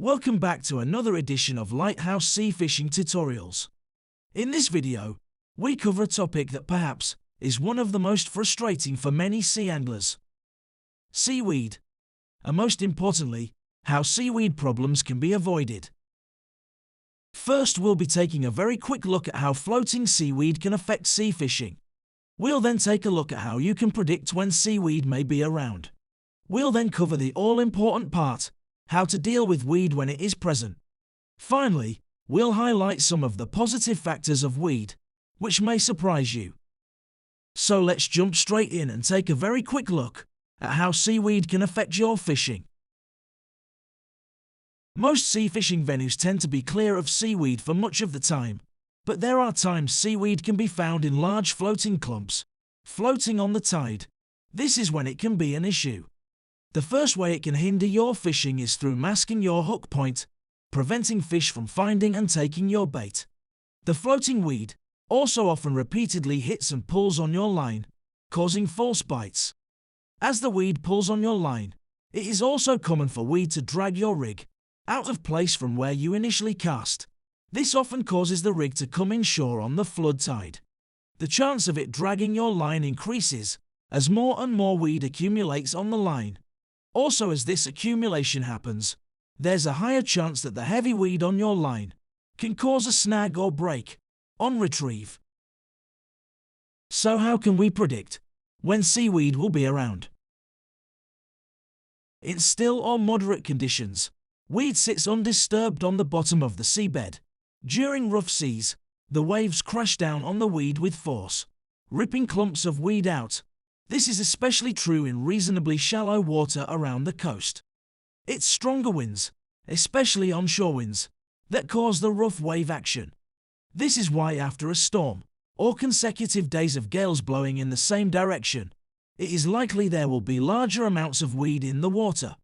Welcome back to another edition of Lighthouse Sea Fishing Tutorials. In this video, we cover a topic that perhaps is one of the most frustrating for many sea anglers: seaweed, and most importantly, how seaweed problems can be avoided. First, we'll be taking a very quick look at how floating seaweed can affect sea fishing. We'll then take a look at how you can predict when seaweed may be around. We'll then cover the all-important part: how to deal with weed when it is present. Finally, we'll highlight some of the positive factors of weed, which may surprise you. So let's jump straight in and take a very quick look at how seaweed can affect your fishing. Most sea fishing venues tend to be clear of seaweed for much of the time, but there are times seaweed can be found in large floating clumps, floating on the tide. This is when it can be an issue. The first way it can hinder your fishing is through masking your hook point, preventing fish from finding and taking your bait. The floating weed also often repeatedly hits and pulls on your line, causing false bites. As the weed pulls on your line, it is also common for weed to drag your rig out of place from where you initially cast. This often causes the rig to come inshore on the flood tide. The chance of it dragging your line increases as more and more weed accumulates on the line. Also, as this accumulation happens, there's a higher chance that the heavy weed on your line can cause a snag or break on retrieve. So how can we predict when seaweed will be around? In still or moderate conditions, weed sits undisturbed on the bottom of the seabed. During rough seas, the waves crash down on the weed with force, ripping clumps of weed out. This is especially true in reasonably shallow water around the coast. It's stronger winds, especially onshore winds, that cause the rough wave action. This is why after a storm, or consecutive days of gales blowing in the same direction, it is likely there will be larger amounts of weed in the water.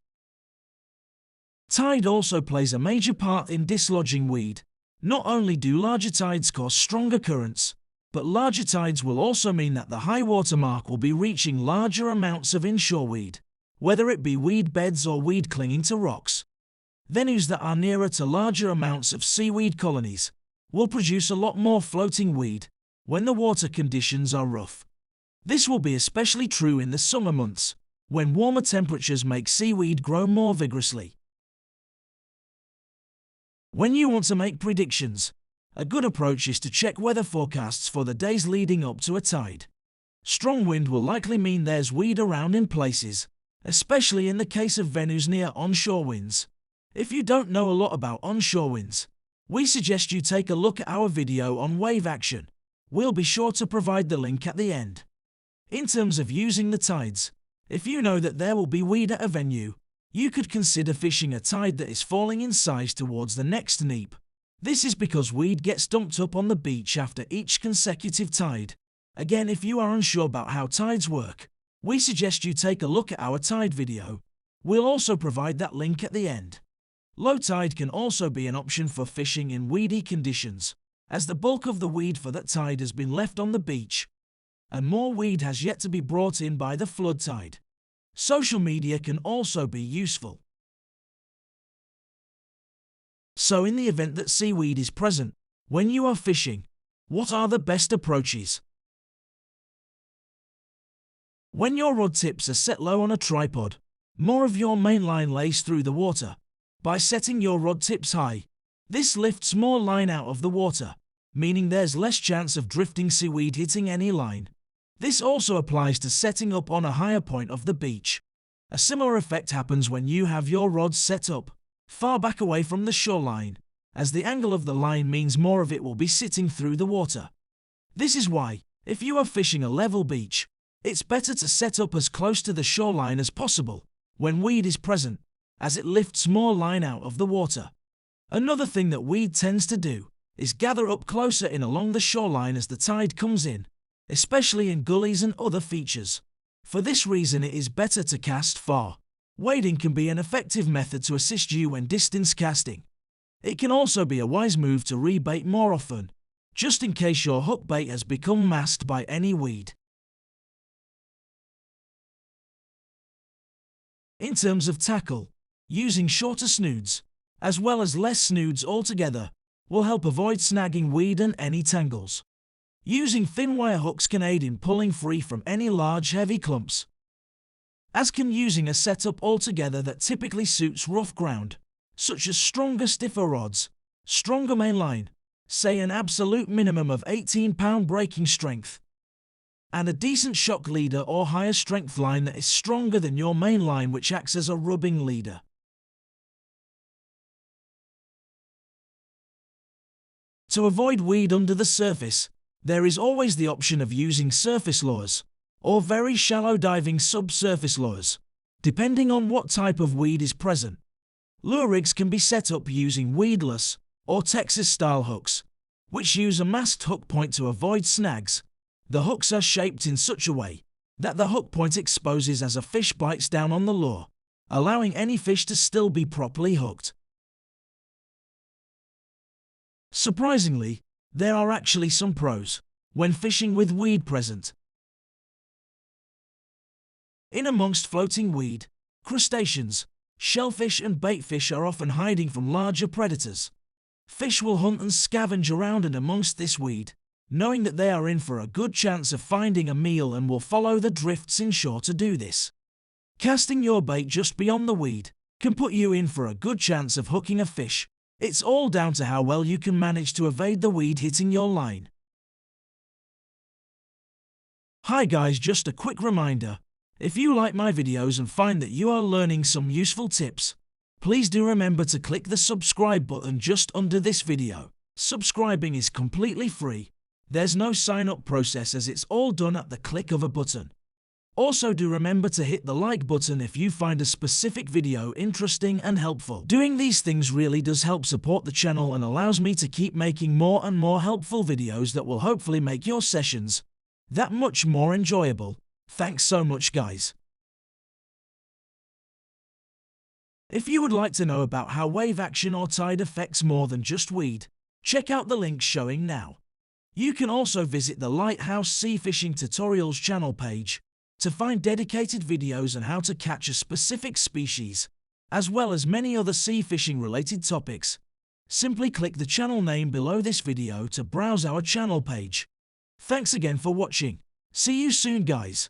Tide also plays a major part in dislodging weed. Not only do larger tides cause stronger currents, but larger tides will also mean that the high water mark will be reaching larger amounts of inshore weed, whether it be weed beds or weed clinging to rocks. Venues that are nearer to larger amounts of seaweed colonies will produce a lot more floating weed when the water conditions are rough. This will be especially true in the summer months, when warmer temperatures make seaweed grow more vigorously. When you want to make predictions, a good approach is to check weather forecasts for the days leading up to a tide. Strong wind will likely mean there's weed around in places, especially in the case of venues near onshore winds. If you don't know a lot about onshore winds, we suggest you take a look at our video on wave action. We'll be sure to provide the link at the end. In terms of using the tides, if you know that there will be weed at a venue, you could consider fishing a tide that is falling in size towards the next neap. This is because weed gets dumped up on the beach after each consecutive tide. Again, if you are unsure about how tides work, we suggest you take a look at our tide video. We'll also provide that link at the end. Low tide can also be an option for fishing in weedy conditions, as the bulk of the weed for that tide has been left on the beach, and more weed has yet to be brought in by the flood tide. Social media can also be useful. So in the event that seaweed is present when you are fishing, what are the best approaches? When your rod tips are set low on a tripod, more of your main line lays through the water. By setting your rod tips high, this lifts more line out of the water, meaning there's less chance of drifting seaweed hitting any line. This also applies to setting up on a higher point of the beach. A similar effect happens when you have your rods set up far back away from the shoreline, as the angle of the line means more of it will be sitting through the water. This is why, if you are fishing a level beach, it's better to set up as close to the shoreline as possible when weed is present, as it lifts more line out of the water. Another thing that weed tends to do is gather up closer in along the shoreline as the tide comes in, especially in gullies and other features. For this reason, it is better to cast far. Wading can be an effective method to assist you when distance casting. It can also be a wise move to rebait more often, just in case your hook bait has become masked by any weed. In terms of tackle, using shorter snoods, as well as less snoods altogether, will help avoid snagging weed and any tangles. Using thin wire hooks can aid in pulling free from any large heavy clumps, as can using a setup altogether that typically suits rough ground, such as stronger, stiffer rods, stronger mainline, say an absolute minimum of 18-pound breaking strength, and a decent shock leader or higher strength line that is stronger than your main line, which acts as a rubbing leader. To avoid weed under the surface, there is always the option of using surface lures, or very shallow diving subsurface lures, depending on what type of weed is present. Lure rigs can be set up using weedless or Texas-style hooks, which use a masked hook point to avoid snags. The hooks are shaped in such a way that the hook point exposes as a fish bites down on the lure, allowing any fish to still be properly hooked. Surprisingly, there are actually some pros when fishing with weed present. In amongst floating weed, crustaceans, shellfish and baitfish are often hiding from larger predators. Fish will hunt and scavenge around and amongst this weed, knowing that they are in for a good chance of finding a meal, and will follow the drifts inshore to do this. Casting your bait just beyond the weed can put you in for a good chance of hooking a fish. It's all down to how well you can manage to evade the weed hitting your line. Hi guys, just a quick reminder. If you like my videos and find that you are learning some useful tips, please do remember to click the subscribe button just under this video. Subscribing is completely free. There's no sign-up process, as it's all done at the click of a button. Also do remember to hit the like button if you find a specific video interesting and helpful. Doing these things really does help support the channel and allows me to keep making more and more helpful videos that will hopefully make your sessions that much more enjoyable. Thanks so much, guys. If you would like to know about how wave action or tide affects more than just weed, check out the links showing now. You can also visit the Lighthouse Sea Fishing Tutorials channel page to find dedicated videos on how to catch a specific species, as well as many other sea fishing related topics. Simply click the channel name below this video to browse our channel page. Thanks again for watching. See you soon, guys.